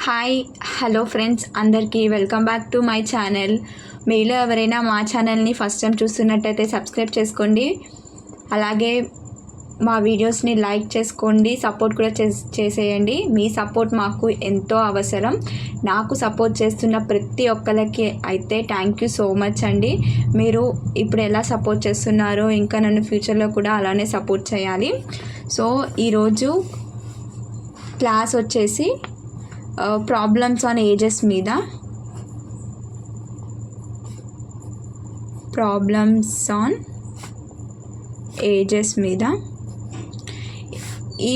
Hi hello friends, అందరికీ welcome back to my channel. మీలో ఎవరైనా మా ఛానల్ని ఫస్ట్ టైం చూస్తున్నట్టయితే సబ్స్క్రైబ్ చేసుకోండి. అలాగే మా వీడియోస్ని లైక్ చేసుకోండి, సపోర్ట్ కూడా చేసేయండి. మీ సపోర్ట్ మాకు ఎంతో అవసరం. నాకు సపోర్ట్ చేస్తున్న ప్రతి ఒక్కరికి అయితే థ్యాంక్ యూ సో మచ్ అండి. మీరు ఇప్పుడు ఎలా సపోర్ట్ చేస్తున్నారో ఇంకా నన్ను ఫ్యూచర్లో కూడా అలానే సపోర్ట్ చేయాలి. సో ఈరోజు క్లాస్ వచ్చేసి ప్రాబ్లమ్స్ ఆన్ ఏజెస్ మీద. ఈ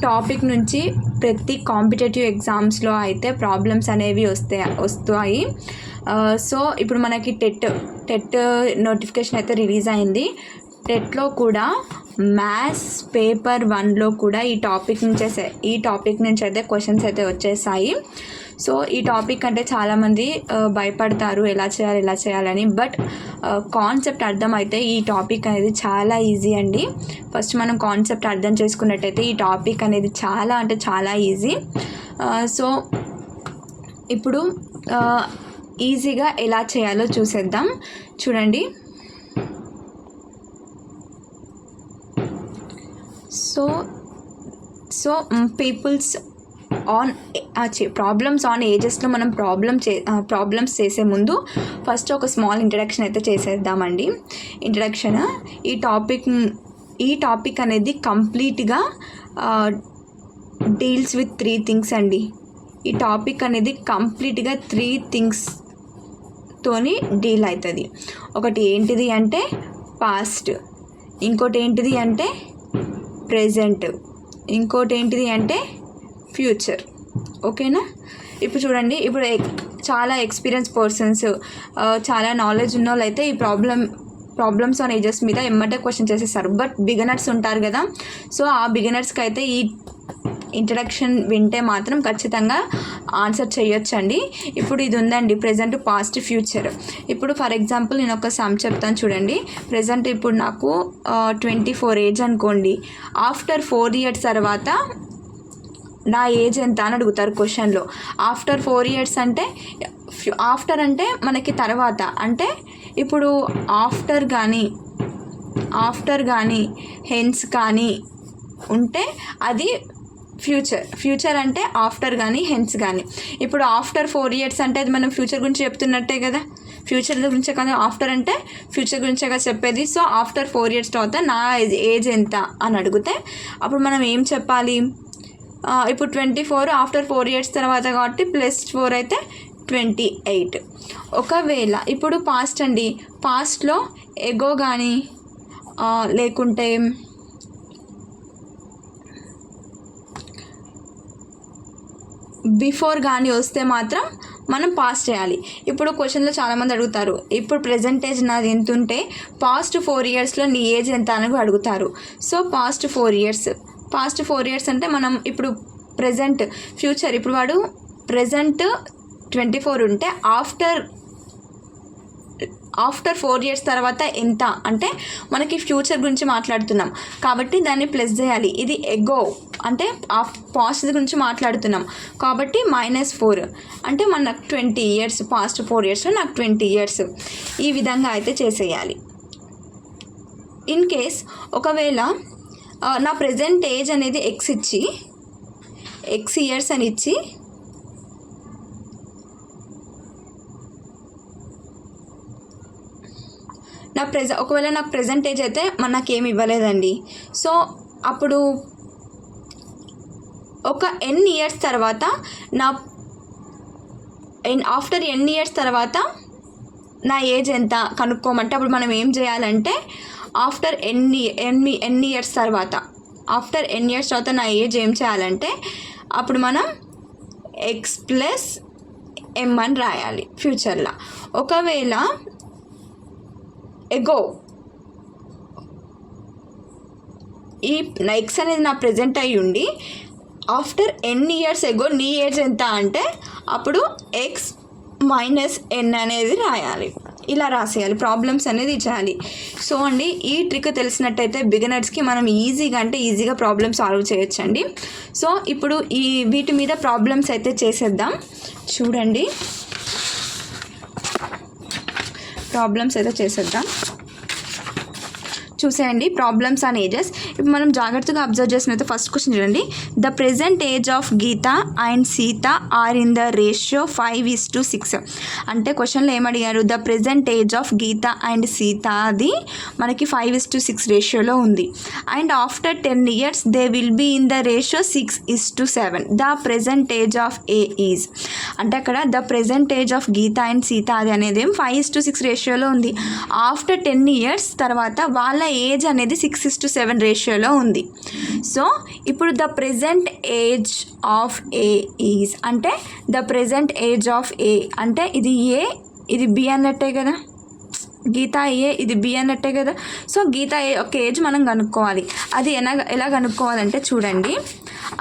టాపిక్ నుంచి ప్రతి కాంపిటేటివ్ ఎగ్జామ్స్లో అయితే ప్రాబ్లమ్స్ అనేవి వస్తాయి. సో ఇప్పుడు మనకి టెట్ నోటిఫికేషన్ అయితే రిలీజ్ అయింది. టెట్లో కూడా మ్యాథ్స్ పేపర్ 1లో కూడా ఈ టాపిక్ నుంచి అయితే క్వశ్చన్స్ అయితే వచ్చేసాయి. సో ఈ టాపిక్ అంటే చాలామంది భయపడతారు ఎలా చేయాలని. బట్ కాన్సెప్ట్ అర్థమైతే ఈ టాపిక్ అనేది చాలా ఈజీ అండి. ఫస్ట్ మనం కాన్సెప్ట్ అర్థం చేసుకున్నట్టయితే ఈ టాపిక్ అనేది చాలా ఈజీ. సో ఇప్పుడు ఈజీగా ఎలా చేయాలో చూసేద్దాం. చూడండి. So peoples on problems on ఏజెస్లో మనం ప్రాబ్లమ్స్ చేసే ముందు ఫస్ట్ ఒక స్మాల్ ఇంట్రడక్షన్ అయితే చేసేద్దామండి. ఇంట్రడక్షన్ ఈ టాపిక్ అనేది కంప్లీట్గా డీల్స్ విత్ 3 థింగ్స్ అండి. ఈ టాపిక్ అనేది కంప్లీట్గా 3 థింగ్స్తోని డీల్ అవుతుంది. ఒకటి ఏంటిది అంటే పాస్ట్, ఇంకోటి ఏంటిది అంటే ప్రెజెంట్, ఇంకోటి ఏంటిది అంటే ఫ్యూచర్. ఓకేనా? ఇప్పుడు చూడండి, ఇప్పుడు చాలా ఎక్స్పీరియన్స్ పర్సన్స్, చాలా నాలెడ్జ్ ఉన్న వాళ్ళు అయితే ఈ ప్రాబ్లమ్స్ ఆన్ ఏజెస్ మీద ఎమ్మటే క్వశ్చన్ చేసేస్తారు. బట్ బిగినర్స్ ఉంటారు కదా, సో ఆ బిగినర్స్కి అయితే ఈ ఇంట్రడక్షన్ వింటే మాత్రం ఖచ్చితంగా ఆన్సర్ చేయొచ్చండి. ఇప్పుడు ఇది ఉందండి, ప్రెజెంట్ పాస్ట్ ఫ్యూచర్. ఇప్పుడు ఫర్ ఎగ్జాంపుల్ నేను ఒక సమ్ చెప్తాను చూడండి. ప్రెజెంట్ ఇప్పుడు నాకు 24 ఏజ్ అనుకోండి. ఆఫ్టర్ 4 ఇయర్స్ తర్వాత నా ఏజ్ ఎంత అని అడుగుతారు క్వశ్చన్లో. ఆఫ్టర్ 4 ఇయర్స్ అంటే ఆఫ్టర్ అంటే మనకి తర్వాత, అంటే ఇప్పుడు ఆఫ్టర్ కానీ హెన్స్ కానీ ఉంటే అది ఫ్యూచర్ అంటే ఆఫ్టర్ కానీ హెన్స్ కానీ. ఇప్పుడు ఆఫ్టర్ 4 ఇయర్స్ అంటే అది మనం ఫ్యూచర్ గురించి చెప్తున్నట్టే కదా, ఫ్యూచర్ గురించే కదా. ఆఫ్టర్ అంటే ఫ్యూచర్ గురించే కదా చెప్పేది. సో ఆఫ్టర్ 4 ఇయర్స్ తర్వాత నా ఏజ్ ఎంత అని అడిగితే అప్పుడు మనం ఏం చెప్పాలి? ఇప్పుడు 24 ఆఫ్టర్ 4 ఇయర్స్ తర్వాత కాబట్టి +4 అయితే 28. ఒకవేళ ఇప్పుడు పాస్ట్ అండి, పాస్ట్లో ఎగో కానీ లేకుంటే బిఫోర్ కానీ వస్తే మాత్రం మనం పాస్ చేయాలి. ఇప్పుడు క్వశ్చన్లో చాలామంది అడుగుతారు, ఇప్పుడు ప్రెజెంటేజ్ నాది ఎంత ఉంటే పాస్ట్ 4 ఇయర్స్లో నీ ఏజ్ ఎంత అని అడుగుతారు. సో పాస్ట్ 4 ఇయర్స్ అంటే మనం ఇప్పుడు ప్రెజెంట్ ఫ్యూచర్, ఇప్పుడు వాడు ప్రెజెంట్ 24 ఉంటే ఆఫ్టర్ 4 ఇయర్స్ తర్వాత ఎంత అంటే మనకి ఫ్యూచర్ గురించి మాట్లాడుతున్నాం కాబట్టి దాన్ని ప్లస్ చేయాలి. ఇది ఎగో అంటే పాస్ట్ గురించి మాట్లాడుతున్నాం కాబట్టి -4 అంటే మనకు 20 ఇయర్స్. పాస్ట్ 4 ఇయర్స్లో నాకు 20 ఇయర్స్. ఈ విధంగా అయితే చేసేయాలి. ఇన్ కేస్ ఒకవేళ నా ప్రెజెంట్ ఏజ్ అనేది x ఇయర్స్ అని ఇచ్చి ఒకవేళ నాకు ప్రెజెంట్ ఏజ్ అయితే నాకేమి ఇవ్వలేదండి. సో అప్పుడు ఒక n ఇయర్స్ తర్వాత ఆఫ్టర్ n ఇయర్స్ తర్వాత నా ఏజ్ ఎంత కనుక్కోమంటే అప్పుడు మనం ఏం చేయాలంటే ఆఫ్టర్ n ఇయర్స్ తర్వాత నా ఏజ్ ఏం చేయాలంటే అప్పుడు మనం x + m అని రాయాలి ఫ్యూచర్లో. ఒకవేళ ఎగో ఈ ఎక్స్ అనేది నా ప్రెజెంట్ అయ్యి ఉండి ఆఫ్టర్ n ఇయర్స్ ఎగో నీ ఏజ్ ఎంత అంటే అప్పుడు x - n అనేది రాయాలి. ఇలా రాసేయాలి, ప్రాబ్లమ్స్ అనేది చేయాలి. సో అండి ఈ ట్రిక్ తెలిసినట్టయితే బిగినర్స్కి మనం ఈజీగా ప్రాబ్లమ్ సాల్వ్ చేయొచ్చండి. సో ఇప్పుడు వీటి మీద ప్రాబ్లమ్స్ అయితే చేసేద్దాం. చూడండి, ప్రాబ్లమ్స్ అయితే చేసేద్దాం. చూసేయండి, ప్రాబ్లమ్స్ అండ్ ఏజెస్. ఇప్పుడు మనం జాగ్రత్తగా అబ్జర్వ్ చేసినట్టు ఫస్ట్ క్వశ్చన్ చూడండి. The present age of Geeta and Sita are in the ratio 5:6. అంటే క్వశ్చన్లో ఏమడిగారు, the present age of Geeta and Sita అది మనకి 5:6 రేషియోలో ఉంది. And after 10 years they will be in the ratio 6:7. The present age of A is, అంటే అక్కడ the present age of Geeta and Sita అది అనేది 5:6 రేషియోలో ఉంది. ఆఫ్టర్ 10 years తర్వాత వాళ్ళ ఏజ్ అనేది 6:7 రేషియోలో ఉంది. సో ఇప్పుడు the present age of A is అంటే the present age of A అంటే ఇది ఏ ఇది బి అన్నట్టే కదా, గీత ఏ ఇది బి అన్నట్టే కదా. సో గీత ఏ ఒక ఏజ్ మనం కనుక్కోవాలి. అది ఎలా కనుక్కోవాలంటే చూడండి,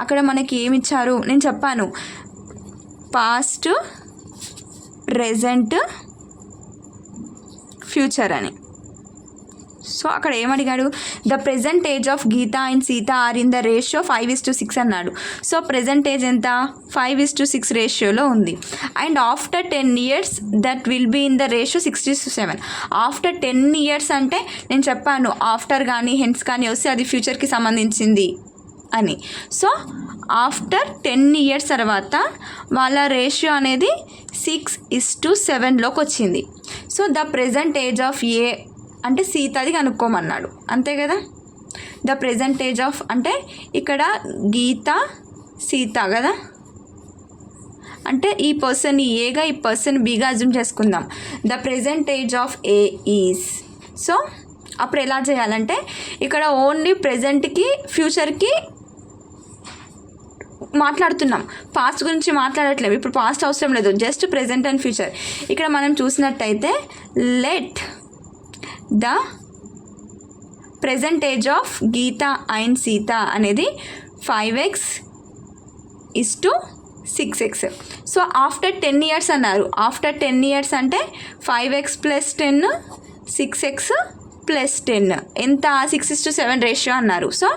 అక్కడ మనకి ఏమి ఇచ్చారు, నేను చెప్పాను పాస్ట్, ప్రెజెంట్, ఫ్యూచర్ అని. సో అక్కడ ఏమడిగాడు, the present age of Geeta and Sita are in the ratio 5:6 అన్నాడు. సో ప్రెజెంట్ ఏజ్ ఎంత, 5:6 రేషియోలో ఉంది. And after 10 years that will be in the ratio 6:7. After 10 years అంటే నేను చెప్పాను ఆఫ్టర్ కానీ హెన్స్ కానీ వస్తే అది ఫ్యూచర్కి సంబంధించింది అని. సో ఆఫ్టర్ 10 years తర్వాత వాళ్ళ రేషియో అనేది 6:7లోకి వచ్చింది. So the present age of A అంటే సీతది కనుక్కోమన్నాడు, అంతే కదా. ద ప్రెజెంట్ ఏజ్ ఆఫ్ అంటే ఇక్కడ గీత సీత కదా, అంటే ఈ పర్సన్ ఏగా ఈ పర్సన్ బీగా అజ్యూమ్ చేసుకుందాం. The present age of A is. So అప్పుడు ఎలా చేయాలంటే ఇక్కడ ఓన్లీ ప్రెజెంట్కి ఫ్యూచర్కి మాట్లాడుతున్నాం, పాస్ట్ గురించి మాట్లాడట్లేము. ఇప్పుడు పాస్ట్ అవసరం లేదు, జస్ట్ ప్రెజెంట్ అండ్ ఫ్యూచర్. ఇక్కడ మనం చూసినట్టయితే let the present age of Geeta and Sita అనేది 5x:6x. సో ఆఫ్టర్ 10 years అన్నారు. ఆఫ్టర్ 10 years అంటే 5x + 10 6x + 10 ఎంత, 6:7 రేషియో అన్నారు. సో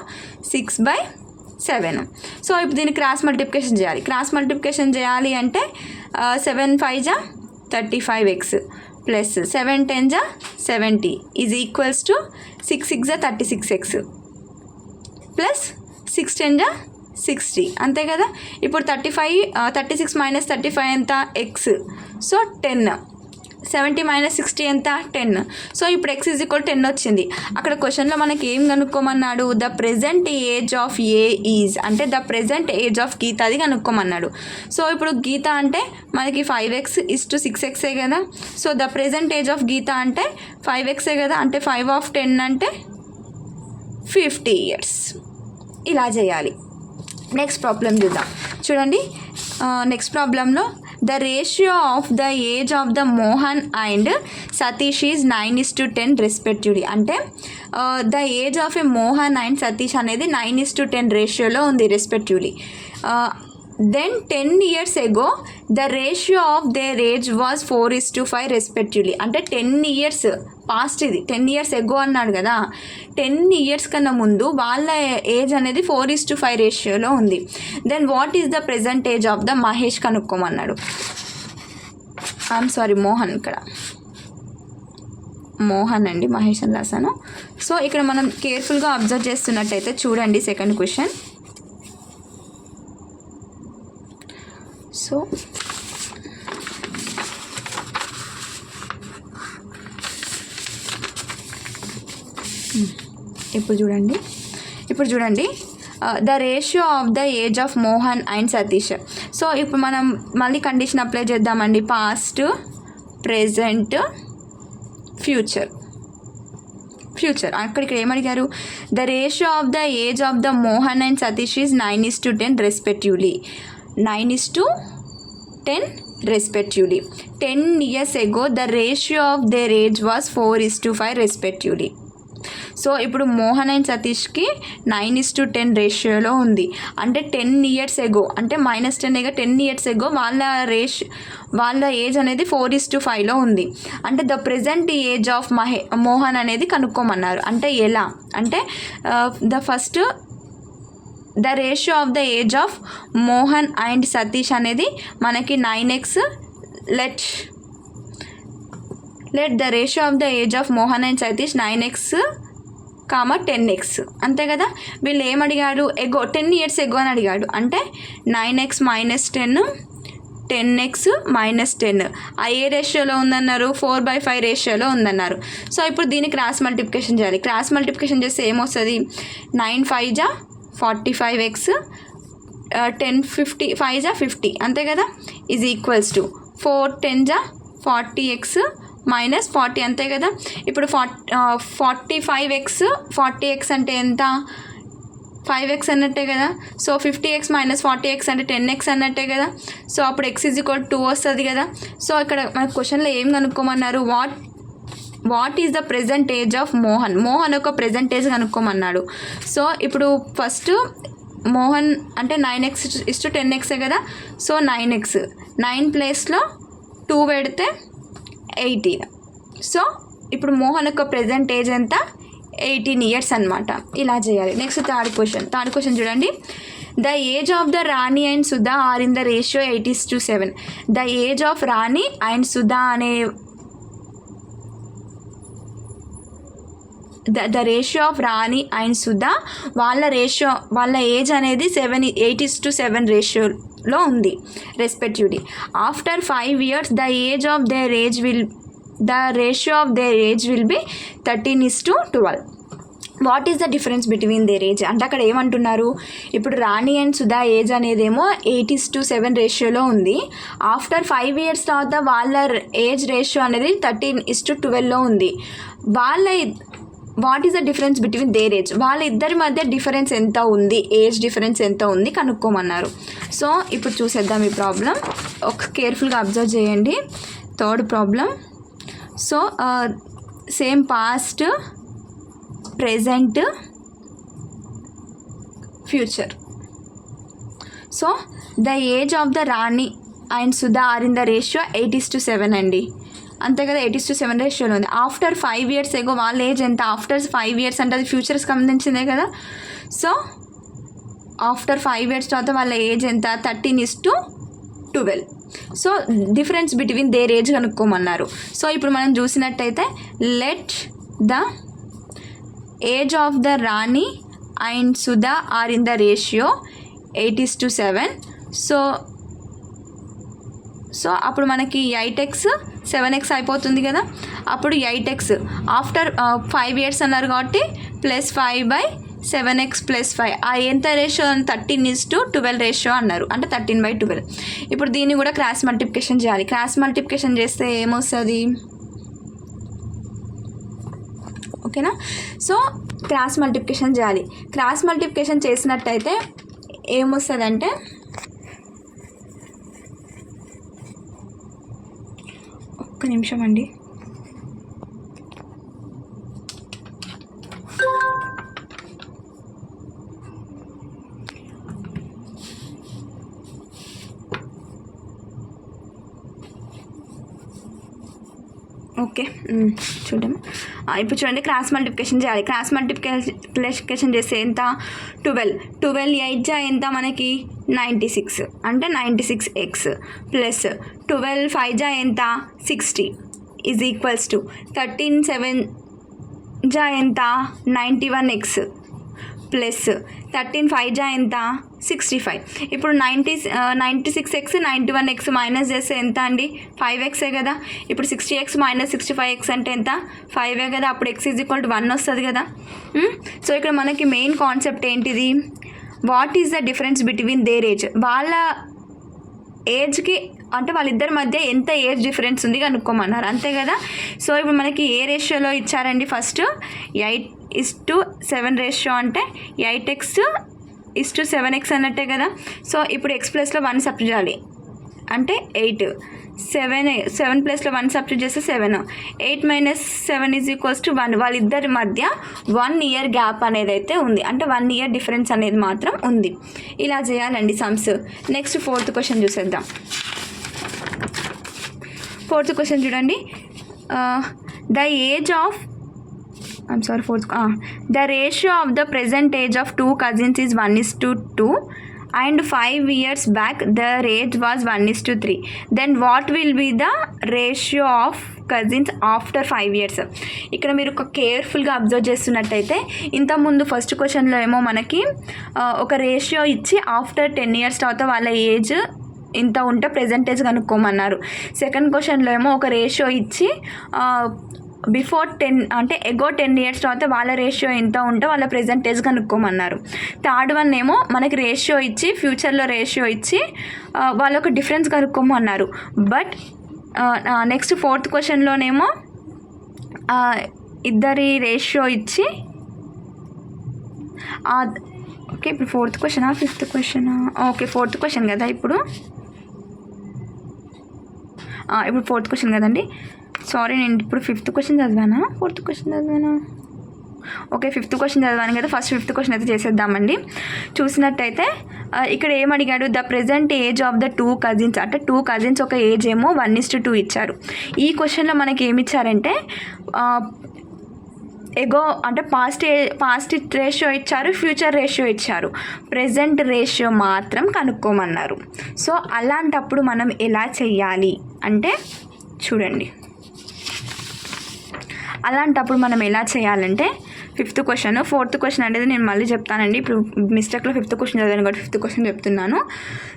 6/7. సో ఇప్పుడు దీన్ని క్రాస్ మల్టిప్లికేషన్ చేయాలి. క్రాస్ మల్టిప్లికేషన్ చేయాలి అంటే 7 5 35x plus 7 10 70 is equals to 6 6 36x plus 6 10 60, అంతే కదా. ఇప్పుడు 36 - 35 ఎంత, x. సో 10. 70 - 60 ఎంత, 10. సో ఇప్పుడు x = 10 వచ్చింది. అక్కడ క్వశ్చన్లో మనకి ఏం కనుక్కోమన్నాడు, the present age of A is అంటే the present age of Geeta అది కనుక్కోమన్నాడు. సో ఇప్పుడు గీత అంటే మనకి 5x:6x కదా. So the present age of Geeta అంటే 5x కదా, అంటే 5/10 అంటే 50 years. ఇలా చేయాలి. నెక్స్ట్ ప్రాబ్లం చూద్దాం. చూడండి, నెక్స్ట్ ప్రాబ్లంలో the ratio of the age of the Mohan and Satish is 9:10 respectively. అంటే the age of A Mohan and Satish అనేది 9:10 రేషియోలో ఉంది respectively. Then 10 years ago the ratio of their age was 4:5 respectively. అంటే 10 years పాస్ట్, ఇది 10 years ago అన్నాడు కదా. 10 years కన్నా ముందు వాళ్ళ ఏజ్ అనేది 4:5 రేషియోలో ఉంది. Then what is the present age of the Mahesh కనుక్కోమన్నాడు. I'm sorry, Mohan. ఇక్కడ మోహన్ అండి, మహేష్ అని రాశాను. సో ఇక్కడ మనం కేర్ఫుల్గా అబ్జర్వ్ చేస్తున్నట్టయితే చూడండి సెకండ్ క్వశ్చన్. సో ఇప్పుడు చూడండి the ratio of the age of Mohan and Satish. So ఇప్పుడు మనం మళ్ళీ కండిషన్ అప్లై చేద్దామండి. Past, present, future. అక్కడ ఏమడిగారు, the ratio of the age of the Mohan and Satish is 9:10 respectively. 9:10 respectively. 10 years ago the ratio of their age was 4:5 respectively. So ఇప్పుడు Mohan and సతీష్కి 9:10 రేషియోలో ఉంది. అంటే 10 years ఎగో, అంటే -10 10 years ఎగో వాళ్ళ ఏజ్ అనేది 4:5లో ఉంది. అంటే the present age of Mohan అనేది కనుక్కోమన్నారు. అంటే ఎలా అంటే the ratio of the age of Mohan and Satish అనేది మనకి 9x. Let the ratio of the age of Mohan and Satish 9x, 10x అంతే కదా. వీళ్ళు ఏమడిగాడు, ఎగో 10 years ఎగో అని అడిగాడు. అంటే 9x - 10 10x - 10 ఏ రేషియోలో ఉందన్నారు, 4/5 రేషియోలో ఉందన్నారు. సో ఇప్పుడు దీన్ని క్రాస్ మల్టిప్లికేషన్ చేయాలి. క్రాస్ మల్టిప్లికేషన్ చేస్తే ఏమొస్తుంది, 9 5 45x, 10 50 5 50 అంతే కదా, ఈజ్ ఈక్వల్స్ టు 4 10 40x - 40 అంతే కదా. ఇప్పుడు 45x 40x అంటే ఎంత, 5x అన్నట్టే కదా. సో 50x - 40x అంటే 10x అన్నట్టే కదా. సో అప్పుడు x = 2 వస్తుంది కదా. సో ఇక్కడ మన క్వశ్చన్లో ఏం కనుక్కోమన్నారు, what is the present age of Mohan యొక్క ప్రెజెంట్ ఏజ్ కనుక్కోమన్నాడు. సో ఇప్పుడు ఫస్ట్ మోహన్ అంటే 9x = 10x కదా. సో 9x 9 ప్లేస్లో 2 పెడితే 18. సో ఇప్పుడు మోహన్ యొక్క ప్రెజెంట్ ఏజ్ ఎంత, 18 years అనమాట. ఇలా చేయాలి. నెక్స్ట్ థర్డ్ క్వశ్చన్ చూడండి. The age of the Rani and Sudha are in the ratio 8:7. The age of Rani and Sudha అనే the ratio of Rani and Sudha వాళ్ళ ఏజ్ అనేది 8:7 రేషియోలో ఉంది respectively. After 5 years the ratio of their age will be 13:12. What is the difference between their age అంటే అక్కడ ఏమంటున్నారు, ఇప్పుడు Rani and Sudha age అనేదేమో 8:7 రేషియోలో ఉంది. ఆఫ్టర్ 5 years తర్వాత వాళ్ళ ఏజ్ రేషియో అనేది 13:12లో ఉంది. What is the difference between their age, వాళ్ళిద్దరి మధ్య డిఫరెన్స్ ఎంత ఉంది, ఏజ్ డిఫరెన్స్ ఎంత ఉంది కనుక్కోమన్నారు. సో ఇప్పుడు చూసేద్దాం ఈ ప్రాబ్లం. కేర్ఫుల్గా అబ్జర్వ్ చేయండి. Third problem. So same past, present, future. So the age of the Rani and Sudha are in the ratio 8:7 అండి. అంతే కదా, 8:7 రేషియోలో ఉంది. ఆఫ్టర్ 5 years ఎగో వాళ్ళ ఏజ్ ఎంత, ఆఫ్టర్ 5 years అంటే అది ఫ్యూచర్కి సంబంధించిందే కదా. సో ఆఫ్టర్ 5 years తర్వాత వాళ్ళ ఏజ్ ఎంత, 13:12. So difference between their age కనుక్కోమన్నారు. సో ఇప్పుడు మనం చూసినట్టయితే let the age of the Rani and Sudha are in the ratio 8:7. So అప్పుడు మనకి 8x 7x అయిపోతుంది కదా. అప్పుడు 8x ఆఫ్టర్ 5 years అన్నారు కాబట్టి +5/7x +5 ఆ ఎంత రేషియో, 13:12 రేషియో అన్నారు. అంటే 13/12. ఇప్పుడు దీన్ని కూడా క్రాస్ మల్టిప్లికేషన్ చేయాలి. క్రాస్ మల్టిప్లికేషన్ చేస్తే ఏమొస్తుంది, ఓకేనా. సో క్రాస్ మల్టిప్లికేషన్ చేయాలి. క్రాస్ మల్టిప్లికేషన్ చేసినట్టయితే ఏమొస్తుందంటే, ఒక్క నిమిషం అండి. ఓకే చూద్దాం. ఇప్పుడు చూడండి, క్రాస్ మల్టిప్లికేషన్ చేయాలి. క్రాస్ మల్టిప్లికేషన్ చేస్తే ఎంత, 12 8 ఎంత మనకి 96 అంటే 96x ప్లస్ 12 5 ఎంత 60 ఈజ్ ఈక్వల్స్ టు 13 7 ఎంత 91x ప్లస్ 13 5 ఎంత 65. ఇప్పుడు 96x 91x మైనస్ చేస్తే ఎంత అండి, 5x కదా. ఇప్పుడు 60x - 65x అంటే ఎంత, 5 కదా. అప్పుడు x = 1 వస్తుంది కదా. సో ఇక్కడ మనకి మెయిన్ కాన్సెప్ట్ ఏంటిది, what is the difference between their age, వాళ్ళ ఏజ్కి అంటే వాళ్ళిద్దరి మధ్య ఎంత ఏజ్ డిఫరెన్స్ ఉంది కనుక్కోమన్నారు, అంతే కదా. సో ఇప్పుడు మనకి ఏ రేషియోలో ఇచ్చారండి, ఫస్ట్ 8:7 రేషియో అంటే 8x 7x అన్నట్టే కదా. సో ఇప్పుడు x ప్లస్లో 1 సబ్స్టిట్యూట్ చేయాలి. అంటే 8. 7 ప్లస్లో 1 సబ్స్టిట్యూట్ చేస్తే 7. 8 మైనస్ 7 ఈజ్ ఈక్వల్స్ టు 1. వాళ్ళిద్దరి మధ్య 1 ఇయర్ గ్యాప్ అనేది అయితే ఉంది, అంటే 1 ఇయర్ డిఫరెన్స్ అనేది మాత్రం ఉంది. ఇలా చేయాలండి సమ్స్. నెక్స్ట్ 4th క్వశ్చన్ చూసేద్దాం. 4th క్వశ్చన్ చూడండి. The age of the ratio of the present age of two cousins is 1:2 and 5 years back their age was 1:3. Then what will be the ratio of cousins after 5 years? ఇక్కడ మీరు ఒక కేర్ఫుల్గా observe చేస్తున్నట్టయితే ఇంతకుముందు first క్వశ్చన్లో ఏమో మనకి ఒక ratio ఇచ్చి ఆఫ్టర్ 10 years తర్వాత వాళ్ళ ఏజ్ ఇంత ఉంటే ప్రెజెంటేజ్ కనుక్కోమన్నారు. సెకండ్ క్వశ్చన్లో ఏమో ఒక రేషియో ఇచ్చి బిఫోర్ 10 అంటే ఎగో 10 years తర్వాత వాళ్ళ రేషియో ఎంత ఉంటే వాళ్ళ ప్రెజెంటేజ్ కనుక్కోమన్నారు. థర్డ్ వన్ ఏమో మనకి రేషియో ఇచ్చి ఫ్యూచర్లో రేషియో ఇచ్చి వాళ్ళొక డిఫరెన్స్ కనుక్కోమన్నారు. బట్ నెక్స్ట్ 4th క్వశ్చన్లోనేమో ఇద్దరి రేషియో ఇచ్చి ఓకే. ఇప్పుడు 4th క్వశ్చనా 5th క్వశ్చనా? Okay 4th question కదా. ఇప్పుడు 4th క్వశ్చన్ కదండి. సారీ, నేను ఇప్పుడు 5th క్వశ్చన్ చదివానా 4th క్వశ్చన్ చదివానా? ఓకే 5th క్వశ్చన్ చదివాను కదా. ఫస్ట్ 5th క్వశ్చన్ అయితే చేసేద్దామండి. చూసినట్టయితే ఇక్కడ ఏమడిగాడు, the present age of the 2 cousins, అంటే 2 cousins ఒక ఏజ్ ఏమో 1:2 ఇచ్చారు. ఈ క్వశ్చన్లో మనకి ఏమి ఇచ్చారంటే ఎగో అంటే పాస్ట్ రేషియో ఇచ్చారు, ఫ్యూచర్ రేషియో ఇచ్చారు, ప్రెజెంట్ రేషియో మాత్రం కనుక్కోమన్నారు. సో అలాంటప్పుడు మనం ఎలా చెయ్యాలి అంటే చూడండి. అలాంటప్పుడు మనం ఎలా చేయాలంటే 5th క్వశ్చన్ 4th క్వశ్చన్ అనేది నేను మళ్ళీ చెప్తానండి. ఇప్పుడు మిస్టేక్లో 5th క్వశ్చన్ చదివాను కాబట్టి 5th క్వశ్చన్ చెప్తున్నాను.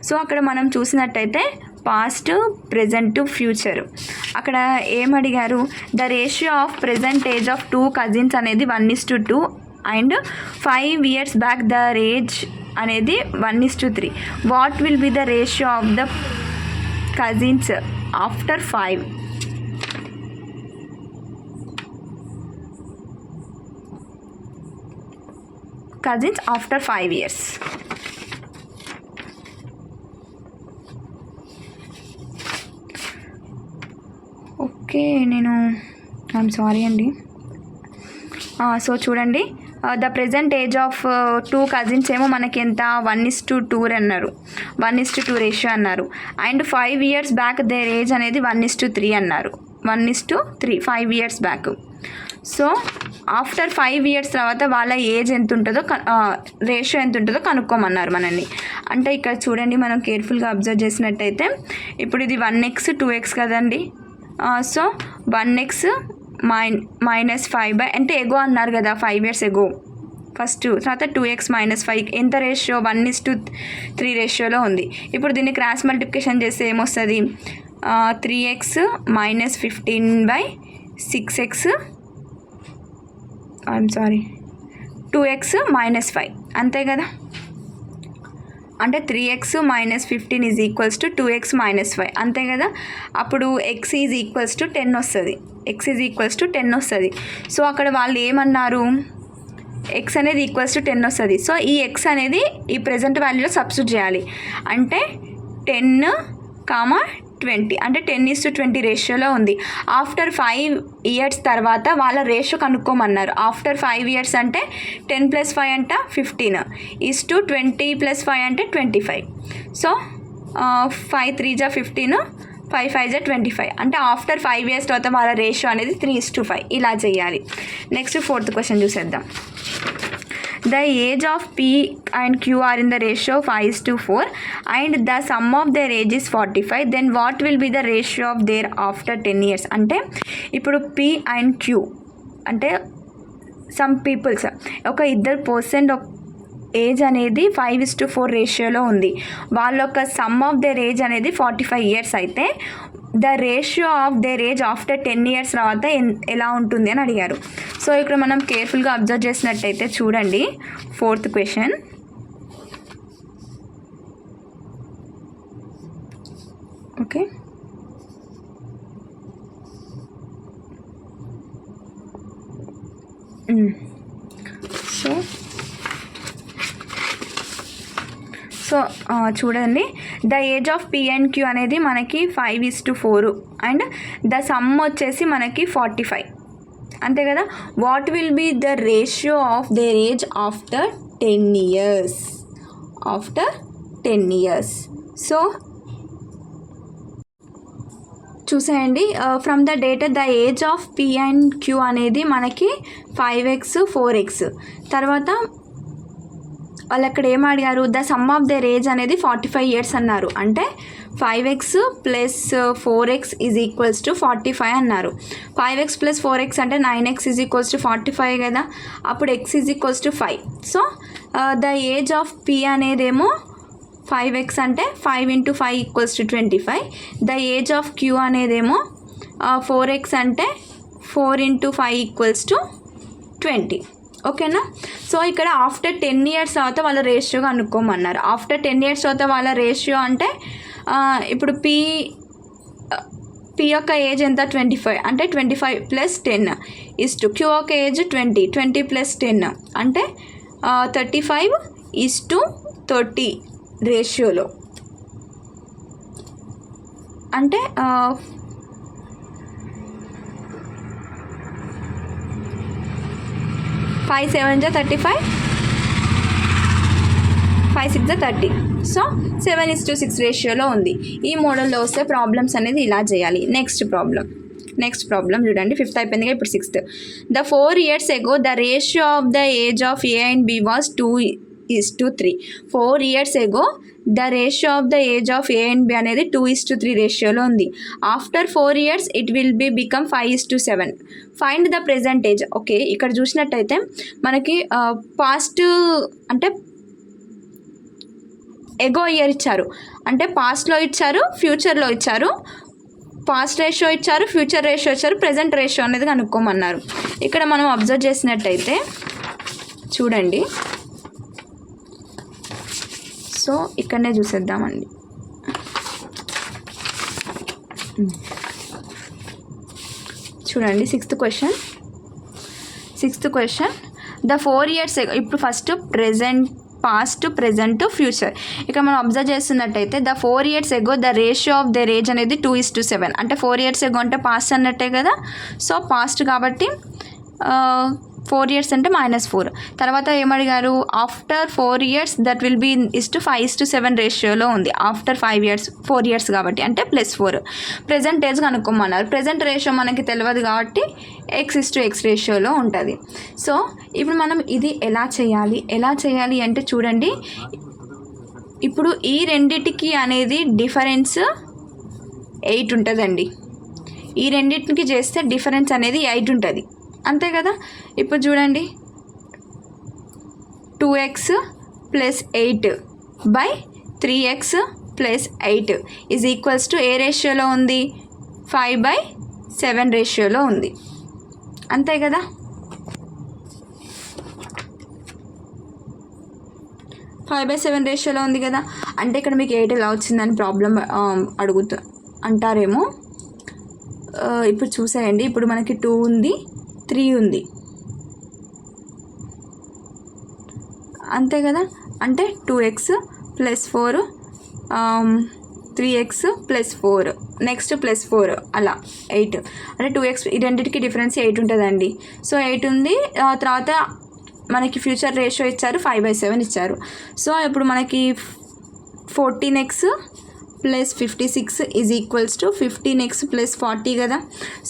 సో అక్కడ మనం చూసినట్టయితే పాస్ట్, ప్రెజెంట్, ఫ్యూచర్. అక్కడ ఏమడిగారు, the ratio of present age of 2 cousins అనేది 1:2 and 5 years back the age అనేది 1:3. What will be the ratio of the cousins after 5? cousins after 5 years. Okay, I'm sorry అండి. So చూడండి, the present age of 2 cousins ఏమో మనకి ఎంత 1:2 అన్నారు, 1:2 ratio అన్నారు. And 5 years back there age అనేది 1:3 అన్నారు, 1:3 5 years back. So after 5 years తర్వాత వాళ్ళ ఏజ్ ఎంత ఉంటుందో రేషియో ఎంత ఉంటుందో కనుక్కోమన్నారు మనల్ని. అంటే ఇక్కడ చూడండి, మనం కేర్ఫుల్గా అబ్జర్వ్ చేసినట్టయితే ఇప్పుడు ఇది 1x 2x కదండి. సో 1x మైనస్ 5 అంటే ఎగో అన్నారు కదా 5 years ఎగో ఫస్ట్. తర్వాత 2x మైనస్ 5 ఎంత రేషియో 1:3 రేషియోలో ఉంది. ఇప్పుడు దీన్ని క్రాస్ మల్టిప్లికేషన్ చేస్తే ఏమొస్తుంది, 3x minus 15/6x 2x minus 5 అంతే కదా. అంటే 3x minus 15 is equals to 2x minus 5 అంతే కదా. అప్పుడు x ఈజ్ ఈక్వల్స్ టు 10 వస్తుంది, సో అక్కడ వాళ్ళు ఏమన్నారు, x అనేది ఈక్వల్స్ టు 10 వస్తుంది. సో ఈ x అనేది ఈ ప్రెజెంట్ వాల్యూలో సబ్స్టిట్యూట్ చేయాలి. అంటే 10,20 అంటే 10:20 రేషియోలో ఉంది. ఆఫ్టర్ 5 years తర్వాత వాళ్ళ రేషియో కనుక్కోమన్నారు. ఆఫ్టర్ 5 years అంటే 10 + 5 అంటే 15 ఈజ్ టు 20 + 5 అంటే 25. సో 5 3 = 15, 5 5 = 25. అంటే ఆఫ్టర్ 5 years తర్వాత వాళ్ళ రేషియో అనేది 3:5 ఇలా చేయాలి. నెక్స్ట్ 4th క్వశ్చన్ చూసేద్దాం. The age of P and Q are in the ratio 5:4 and the sum of their age is 45. Then what will be the ratio of their after 10 years? అంటే ఇప్పుడు P and Q అంటే some peoples ఒక ఇద్దరు person age అనేది 5:4 రేషియోలో ఉంది. వాళ్ళ యొక్క సమ్ ఆఫ్ దేర్ ఏజ్ అనేది 45 years అయితే the ratio of their age after 10 years తర్వాత ఎలా ఉంటుంది అని అడిగారు. సో ఇక్కడ మనం కేర్ఫుల్గా అబ్జర్వ్ చేసినట్టయితే చూడండి 4th క్వశ్చన్. ఓకే, సో చూడండి, the age of P and Q అనేది మనకి 5:4 అండ్ ద సమ్ వచ్చేసి మనకి 45, అంతే కదా. What will be the ratio of their age after 10 years? After 10 years. So చూసేయండి, from the data the age of P and Q అనేది మనకి 5x 4x. తర్వాత వాళ్ళు అక్కడ ఏం అడిగారు, the sum of their age అనేది 45 years అన్నారు. అంటే 5x + 4x = 45 అన్నారు. 5x + 4x అంటే 9x = 45 కదా. అప్పుడు x = 5. So the age of P అనేదేమో 5x అంటే 5 × 5 = 25. ద ఏజ్ ఆఫ్ క్యూ అనేదేమో 4x అంటే 4 × 5 = 20. ఓకేనా. సో ఇక్కడ ఆఫ్టర్ 10 years తర్వాత వాళ్ళ రేషియోగా అనుకోమన్నారు. ఆఫ్టర్ 10 years తర్వాత వాళ్ళ రేషియో అంటే ఇప్పుడు పి యొక్క ఏజ్ ఎంత, 25 అంటే 25 + 10 క్యూ యొక్క ఏజ్ 20 + 10 అంటే 35:30 రేషియోలో. అంటే 5 × 7 = 35, 5 × 6 = 30. సో 7:6 రేషియోలో ఉంది. ఈ మోడల్లో వస్తే ప్రాబ్లమ్స్ అనేది ఇలా చేయాలి. నెక్స్ట్ ప్రాబ్లం చూడండి, 5th అయిపోయింది, ఇప్పుడు 6th. The 4 years ago the ratio of the age of A and B was 2:3. 4 years ago the ratio of the age of A and B అనేది 2:3 రేషియోలో ఉంది. After 4 years it will become 5:7. Find the present age. Okay, ఇక్కడ చూసినట్టయితే మనకి past అంటే ఎగో year ఇచ్చారు, అంటే పాస్ట్లో ఇచ్చారు, ఫ్యూచర్లో ఇచ్చారు. పాస్ట్ రేషియో ఇచ్చారు, ఫ్యూచర్ రేషియో ఇచ్చారు, ప్రెజెంట్ రేషియో అనేది కనుక్కోమన్నారు. ఇక్కడ మనం అబ్జర్వ్ చేసినట్టయితే చూడండి, సో ఇక్కడనే చూసేద్దామండి. చూడండి 6th question. The 4 years ago, ఇప్పుడు ఫస్ట్ పాస్ట్, ప్రెజెంట్, ఫ్యూచర్. ఇక్కడ మనం అబ్జర్వ్ చేస్తున్నట్టయితే the 4 years ago the ratio of their age అనేది 2:7. అంటే 4 years ago అంటే పాస్ట్ అన్నట్టే కదా. సో పాస్ట్ కాబట్టి 4 years అంటే -4. తర్వాత ఏమడిగారు, after 4 years that will be 5:7 రేషియోలో ఉంది. ఆఫ్టర్ 4 years కాబట్టి అంటే +4. ప్రెజెంట్ ఏజ్ కనుక్కోమన్నారు. ప్రెజెంట్ రేషియో మనకి తెలియదు కాబట్టి x రేషియోలో ఉంటుంది. సో ఇప్పుడు మనం ఇది ఎలా చేయాలి అంటే చూడండి, ఇప్పుడు ఈ రెండిటికి అనేది డిఫరెన్స్ 8 ఉంటుందండి. ఈ రెండింటికి చేస్తే డిఫరెన్స్ అనేది 8 ఉంటుంది, అంతే కదా. ఇప్పుడు చూడండి, 2x + 8 / 3x + 8 = ఏ రేషియోలో ఉంది, 5/7 రేషియోలో ఉంది, అంతే కదా. ఫైవ్ బై 7 రేషియోలో ఉంది కదా. అంటే ఇక్కడ మీకు 8 ఎలా వచ్చిందని ప్రాబ్లం అంటారేమో. ఇప్పుడు చూసేయండి, ఇప్పుడు మనకి 2 ఉంది, 3 ఉంది, అంతే కదా. అంటే 2x + 4 3x + 4 నెక్స్ట్ +4 అలా 8. అంటే 2x, ఈ రెండింటికి డిఫరెన్స్ 8 ఉంటుందండి. సో 8 ఉంది. తర్వాత మనకి ఫ్యూచర్ రేషియో ఇచ్చారు, 5/7 ఇచ్చారు. సో ఇప్పుడు మనకి 14x + 56 = 15x + 40 కదా.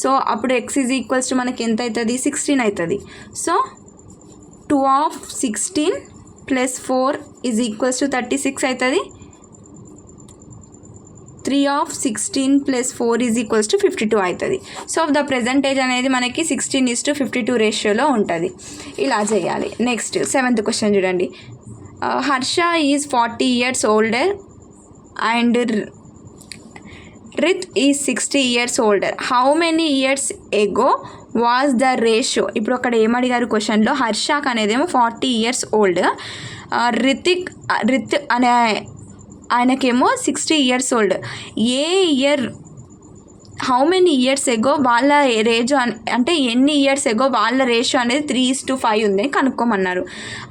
సో అప్పుడు x మనకి ఎంత అవుతుంది, 16 అవుతుంది. సో 2/16 + 4 = 36 అవుతుంది. 3/16 + 4 = 52 అవుతుంది. సో ద ప్రెజెంట్ ఏజ్ అనేది మనకి 16:52 రేషియోలో ఉంటుంది. ఇలా చేయాలి. నెక్స్ట్ 7th క్వశ్చన్ చూడండి. Harsha is 40 years older and Rith is 60 years older. How many years ago was the ratio? ఇప్పుడు అక్కడ ఏమడిగారు క్వశ్చన్లో, హర్షక్ అనేదేమో 40 years old, రిత్ అనే ఆయనకేమో 60 years old. A year how many years ago వాళ్ళ రేషియో అంటే ఎన్ని ఇయర్స్ ఎగో వాళ్ళ రేషియో అనేది 3:5 ఉంది కనుక్కోమన్నారు.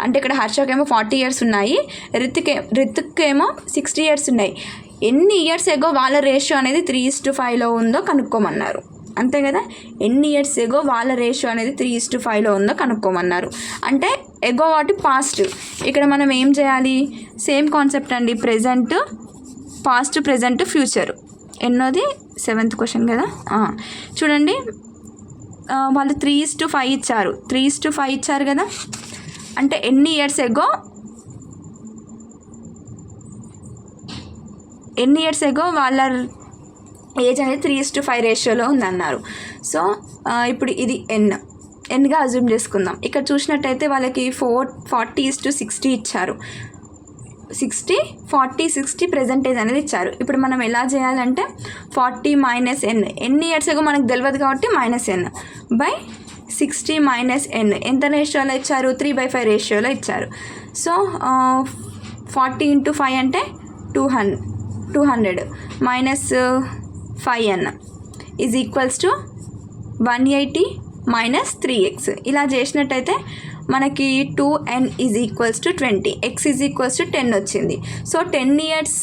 అంటే ఇక్కడ హర్షకేమో 40 ఇయర్స్ ఉన్నాయి, రితుక్కేమో 60 ఇయర్స్ ఉన్నాయి. ఎన్ని ఇయర్స్ ఎగో వాళ్ళ రేషియో అనేది 3:5లో ఉందో కనుక్కోమన్నారు. అంతే కదా, ఎన్ని ఇయర్స్ ఎగో వాళ్ళ రేషియో అనేది 3:5లో ఉందో కనుక్కోమన్నారు. అంటే ఎగో వాటి పాస్ట్. ఇక్కడ మనం ఏం చేయాలి, సేమ్ కాన్సెప్ట్ అండి, ప్రెజెంట్, పాస్ట్, ప్రెజెంట్, ఫ్యూచర్. ఎన్నోది 7th క్వశ్చన్ కదా. చూడండి, వాళ్ళు 3:5 ఇచ్చారు, 3:5 ఇచ్చారు కదా. అంటే ఎన్ని ఇయర్స్ ఎగో వాళ్ళ ఏజ్ అనేది 3:5 రేషియోలో ఉందన్నారు. సో ఇప్పుడు ఇది ఎన్గా అజ్యూమ్ చేసుకుందాం. ఇక్కడ చూసినట్టయితే వాళ్ళకి 40:60 ఇచ్చారు. 60, 40, 60 ప్రెజెంటేజ్ అనేది ఇచ్చారు. ఇప్పుడు మనం ఎలా చేయాలంటే 40 - n, ఎన్ని ఇయర్స్ ఎగో మనకు తెలియదు కాబట్టి -n బై 60 - n ఎంత రేషియోలో ఇచ్చారు, 3/5 రేషియోలో ఇచ్చారు. సో 40 × 5 అంటే 200 -5n is equals to 180 - 3x. ఇలా చేసినట్టయితే మనకి 2n is equals to 20, x is equals to 10 వచ్చింది. సో 10 ఇయర్స్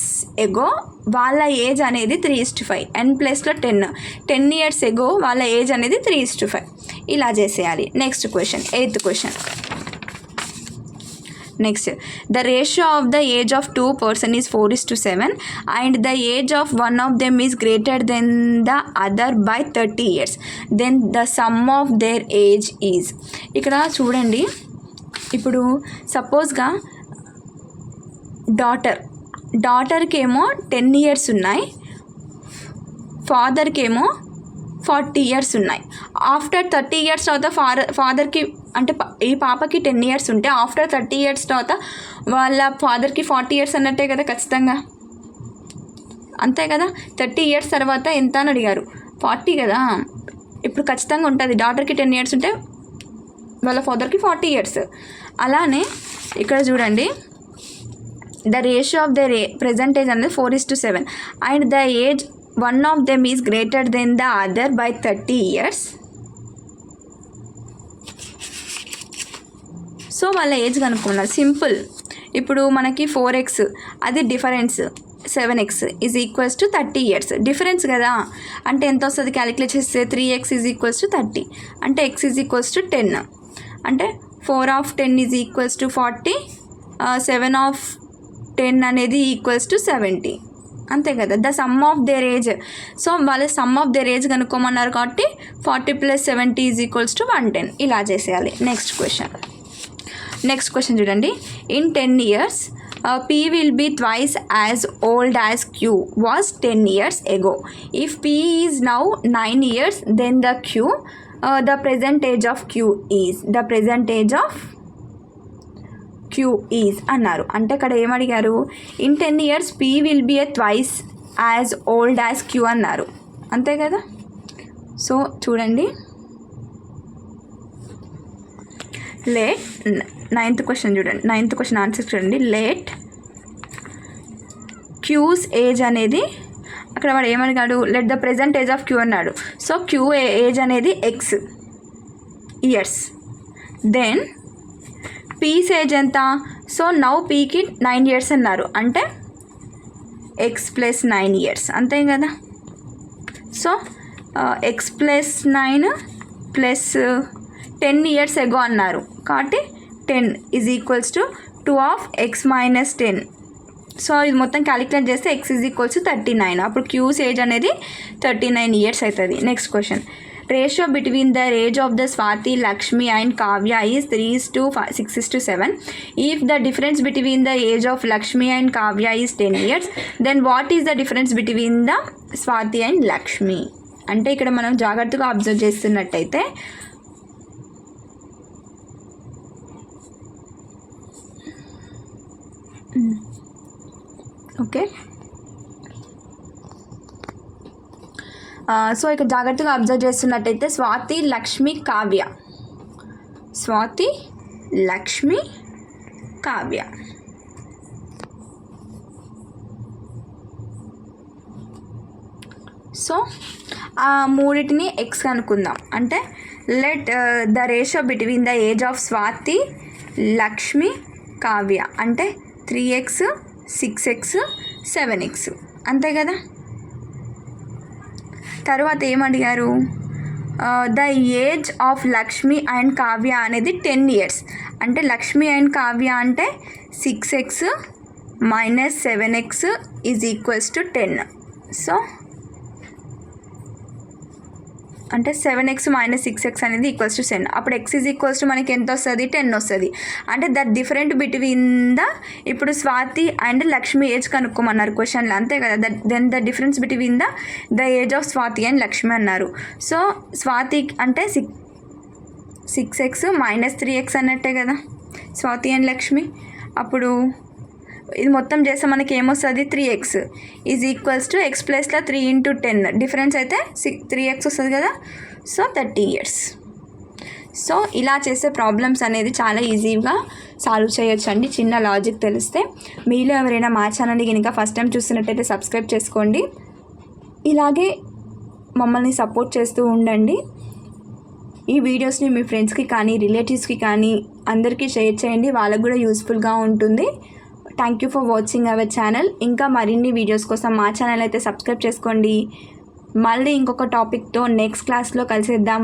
ఎగో వాళ్ళ ఏజ్ అనేది 3:5, n ప్లస్లో 10 ఇయర్స్ ఎగో వాళ్ళ ఏజ్ అనేది 3:5. ఇలా చేసేయాలి. Next question, 8th question. Next, the ratio of the age of 2 person is 4:7 and the age of one of them is greater than the other by 30 years. Then the sum of their age is. ఇక్కడ చూడండి, ఇప్పుడు సపోజ్గా డాటర్కేమో 10 years ఉన్నాయి, ఫాదర్కేమో 40 years ఉన్నాయి. After 30 years తర్వాత ఫాదర్కి అంటే ఈ పాపకి 10 years ఉంటే ఆఫ్టర్ 30 years తర్వాత వాళ్ళ ఫాదర్కి 40 years అన్నట్టే కదా ఖచ్చితంగా. అంతే కదా, 30 years తర్వాత ఎంత అని అడిగారు, 40 కదా. ఇప్పుడు ఖచ్చితంగా ఉంటుంది, డాటర్కి 10 years ఉంటే వాళ్ళ ఫాదర్కి 40 years. అలానే ఇక్కడ చూడండి, ద రేషియో ఆఫ్ ద ప్రెజెంటేజ్ అనేది 4:7 and the age one of them is greater than the other by 30 years. So వాళ్ళ ఏజ్ కనుక్కున్నారు, సింపుల్. ఇప్పుడు మనకి 4x అది difference 7x is equals to 30 years. Difference కదా, అంటే ఎంత వస్తుంది క్యాలిక్యులేట్ చేస్తే 3x ఈజ్ ఈక్వల్స్ టు 30 అంటే x ఈజ్ ఈక్వల్స్ టు 10 అంటే 4 of 10 is equals to 40, 7 of 10 అనేది ఈక్వల్స్ టు 70. అంతే కదా, the sum of their age. So వాళ్ళ సమ్ ఆఫ్ దేర్ ఏజ్ కనుక్కోమన్నారు కాబట్టి 40 + 70 ఈజ్ ఈక్వల్స్ టు 110. ఇలా చేసేయాలి. నెక్స్ట్ క్వశ్చన్ చూడండి, in 10 years P will be twice as old as Q was 10 years ago. If P is now 9 years, then the the present age of Q is అన్నారు. అంటే ఇక్కడ ఏమడిగారు, in 10 years P will be twice as old as Q అన్నారు. అంతే కదా. So చూడండి, let 9th question చూడండి, 9th question answer చూడండి. Let Q's age అనేది, అక్కడ వాడు ఏమడిగాడు, let the present age of Q అన్నాడు. సో క్యూ ఏజ్ అనేది x years. Then P's age ఎంత, సో నౌ పీకి 9 years అన్నారు, అంటే x + 9 years. అంతే కదా. సో x + 9 + 10 years ఎగో అన్నారు కాబట్టి 10 is equals to 2 of x - 10. So ఇది మొత్తం క్యాలిక్యులేట్ చేస్తే x ఈజ్ ఈక్వల్స్ టు 39. అప్పుడు క్యూస్ ఏజ్ అనేది 39 years అవుతుంది. Next question, ratio between the age of the Swathi, Lakshmi and Kavya is 3:6:7. If the difference between the age of Lakshmi and Kavya is 10 years, then what is the difference between the Swathi and Lakshmi. అంటే ఇక్కడ మనం జాగ్రత్తగా observe చేస్తున్నట్టయితే okay, so ఇక్కడ జాగ్రత్తగా observe చేస్తున్నట్టయితే Swathi, Lakshmi, Kavya, Swathi, Lakshmi, Kavya. So ఆ మూడింటిని x అనుకుందాం. అంటే let the ratio between the age of Swathi, Lakshmi, Kavya అంటే 3x, 6x, 7x అంతే కదా. తర్వాత ఏమడిగారు, the age of Lakshmi and Kavya అనేది 10 years. అంటే లక్ష్మి అండ్ కావ్య అంటే 6x - 7x = 10. సో అంటే 7x - 6x అనేది =10. అప్పుడు x మనకి ఎంత వస్తుంది, 10 వస్తుంది. అంటే దట్ డిఫరెంట్ బిట్వీన్ ద, ఇప్పుడు స్వాతి అండ్ లక్ష్మి ఏజ్ కనుక్కోమన్నారు క్వశ్చన్లో, అంతే కదా. Then the difference between the age of Swathi and Lakshmi అన్నారు. సో స్వాతి అంటే 6x - 3x అన్నట్టే కదా స్వాతి అండ్ లక్ష్మి. అప్పుడు ఇది మొత్తం చేస్తే మనకి ఏమొస్తుంది, 3x = x ప్లస్లో 3 × 10 డిఫరెన్స్ అయితే 3x వస్తుంది కదా. So 30 years. సో ఇలా చేసే ప్రాబ్లమ్స్ అనేది చాలా ఈజీగా సాల్వ్ చేయొచ్చు అండి, చిన్న లాజిక్ తెలిస్తే. మీలో ఎవరైనా మా ఛానల్ని కనుక ఫస్ట్ టైం చూస్తున్నట్టయితే సబ్స్క్రైబ్ చేసుకోండి. ఇలాగే మమ్మల్ని సపోర్ట్ చేస్తూ ఉండండి. ఈ వీడియోస్ని మీ ఫ్రెండ్స్కి కానీ రిలేటివ్స్కి కానీ అందరికీ షేర్ చేయండి, వాళ్ళకు కూడా యూస్ఫుల్గా ఉంటుంది. Thank you for watching our channel. ఇంకా మరిన్ని వీడియోస్ కోసం మా ఛానల్ అయితే సబ్స్క్రైబ్ చేసుకోండి. మళ్ళీ ఇంకొక టాపిక్తో నెక్స్ట్ క్లాస్లో కలిసేద్దాం.